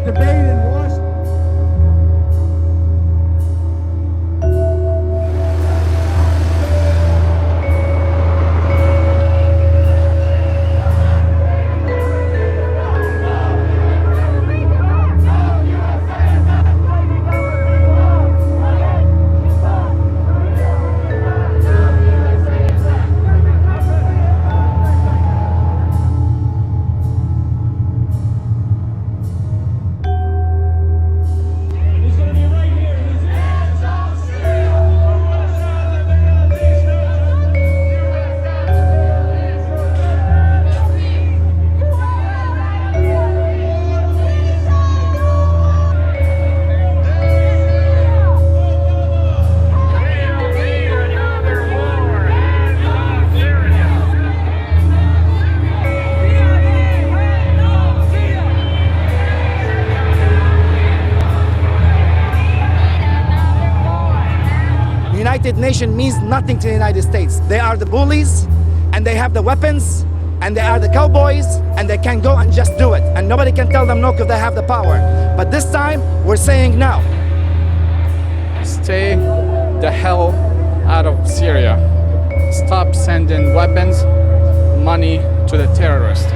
debate in Washington. United Nations means nothing to the United States. They are the bullies, and they have the weapons, and they are the cowboys, and they can go and just do it. And nobody can tell them no because they have the power. But this time, we're saying no. Stay the hell out of Syria. Stop sending weapons, money to the terrorists.